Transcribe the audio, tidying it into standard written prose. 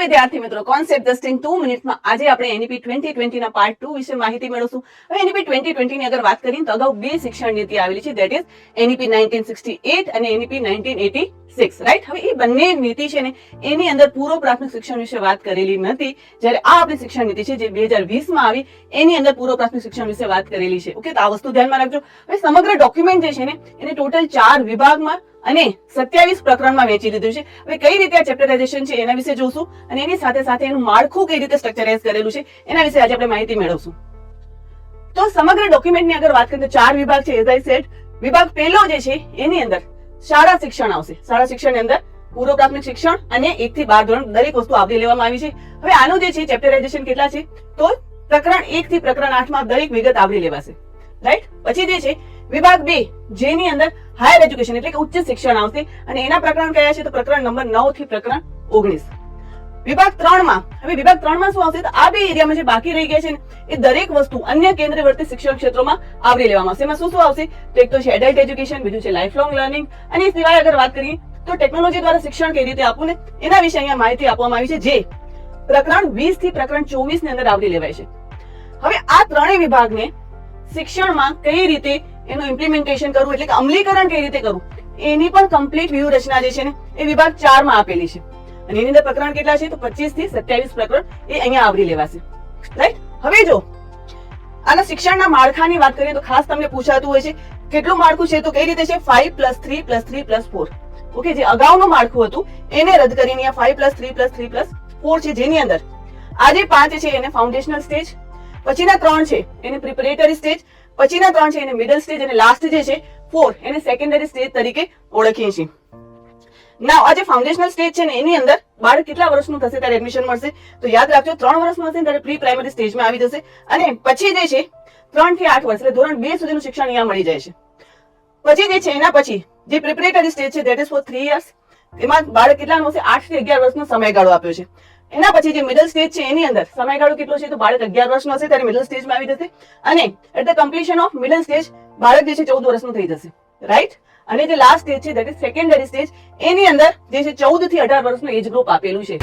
વિદ્યાર્થી મિત્રો, concept just in 2 મિનિટ્સમાં આજે આપણે એનઈપી 2020 ના પાર્ટ 2 વિશે માહિતી મેળવશું. હવે એનઈપી 2020 ની અગર વાત કરીએ તો અગાઉ બે શિક્ષણ નીતિ આવેલી છે, ધેટ ઇઝ એનઈપી 1968 અને એનઈપી 1986, રાઈટ. હવે એ બંને નીતિ છે ને એની અંદર પૂર્વ પ્રાથમિક શિક્ષણ વિશે વાત કરેલી નથી, જ્યારે આ આપણી શિક્ષણ નીતિ છે જે 2020 માં આવી એની અંદર પૂર્વ પ્રાથમિક શિક્ષણ વિશે વાત કરેલી છે. ઓકે, તો આ વસ્તુ ધ્યાનમાં રાખજો. હવે સમગ્ર ડોક્યુમેન્ટ જે છે ને એને ટોટલ 4 વિભાગમાં અને 27 પ્રકરણમાં વહેંચી દીધું છે. હવે કઈ રીતે આ ચેપ્ટરાઇઝેશન છે એના વિશે જોશું અને એની સાથે સાથે એનું માળખું કઈ રીતે સ્ટ્રક્ચરાઇઝ કરેલું છે એના વિશે આજે આપણે માહિતી મેળવશું. તો સમગ્ર ડોક્યુમેન્ટની અગર વાત કરીએ તો 4 વિભાગ છે. એઝ આઈ સેડ, વિભાગ પહેલો જે છે એની અંદર શાળા શિક્ષણ આવશે. શાળા શિક્ષણની અંદર પૂર્વ પ્રાથમિક શિક્ષણ અને 1 થી 12 ધોરણ દરેક વસ્તુ આવરી લેવામાં આવી છે. હવે આનું જે છે ચેપ્ટરાઇઝેશન કેટલા છે તો પ્રકરણ 1 થી પ્રકરણ 8 માં દરેક વિગત આવરી લેવાશે, રાઈટ. પછી જે છે વિભાગ 2 જેની અંદર હાયર એજ્યુકેશન એટલે કે ઉચ્ચ શિક્ષણ આવશે અને એના પ્રકરણ કયા છે તો પ્રકરણ નંબર 9 થી પ્રકરણ 19. વિભાગ 3 માં, હવે વિભાગ 3 માં શું આવશે તો આ બે એરિયામાં જે બાકી રહી ગયા છે ને એ દરેક વસ્તુ અન્ય કેન્દ્રવર્તી શિક્ષણ ક્ષેત્રોમાં આવરી લેવામાં આવશે. એમાં શું શું આવશે તો એક તો છે એડલ્ટ એજ્યુકેશન, બીજું છે લાઇફ લોંગ લર્નિંગ અને એ સિવાય અગર વાત કરીએ તો ટેકનોલોજી દ્વારા શિક્ષણ કઈ રીતે આપવું ને એના વિશે અહીંયા માહિતી આપવામાં આવી છે, જે પ્રકરણ 20 થી પ્રકરણ 24 ની અંદર આવરી લેવાય છે. હવે આ ત્રણેય વિભાગને શિક્ષણમાં કઈ રીતે એનું ઇમ્પ્લિમેન્ટેશન કરવું એટલે કે અમલીકરણ કઈ રીતે કરવું એની પણ કમ્પ્લીટ વ્યૂહરચના જે છે ને એ વિભાગ 4 માં આપેલી છે અને એની અંદર પ્રકરણ કેટલા છે તો 25 થી 27 પ્રકરણ એ અહીંયા આવરી લેવાશે, રાઈટ. હવે જો આના શિક્ષણના માળખાની વાત કરીએ તો ખાસ તમને પૂછાતું હોય છે કેટલું માળખું છે તો કઈ રીતે છે 5+3+3+4. ઓકે, જે અગાઉનું માળખું હતું એને રદ કરીને 5+3+3+4 છે, જેની અંદર આ જે 5 છે એને ફાઉન્ડેશનલ સ્ટેજ, પછીના 3 છે એને પ્રિપેરેટરી સ્ટેજ, પછીના 3 છે એને મિડલ સ્ટેજ અને લાસ્ટ જે છે 4 એને સેકન્ડરી સ્ટેજ તરીકે ઓળખીએ છીએ. નાઉ આ જે ફાઉન્ડેશનલ સ્ટેજ છે ને એની અંદર બાળક કેટલા વર્ષનું થશે ત્યારે એડમિશન મળશે તો યાદ રાખજો 3 વર્ષનું હશે ત્યારે પ્રી પ્રાઇમરી સ્ટેજમાં આવી જશે અને પછી જે છે 3 થી 8 વર્ષ એટલે ધોરણ 2 સુધીનું શિક્ષણ અહીંયા મળી જાય છે. પછી જે છે એના પછી જે પ્રિપેરેટરી સ્ટેજ છે ધેટ ઇઝ ફોર 3 યર્સ, એમાં બાળક કેટલાનું હશે 8 થી 11 વર્ષનો સમયગાળો આપ્યો છે. એના પછી જે મિડલ સ્ટેજ છે એની અંદર સમયગાળો કેટલો છે તો બાળક 11 વર્ષનો હશે ત્યારે મિડલ સ્ટેજમાં આવી જશે અને at the completion of middle stage બાળક જે છે 14 વર્ષનું થઈ જશે, રાઈટ. અને જે લાસ્ટ સ્ટેજ છે ધેટ ઇઝ સેકન્ડરી સ્ટેજ, એની અંદર જે છે 14 થી 18 વર્ષનું એજ ગ્રુપ આપેલું છે.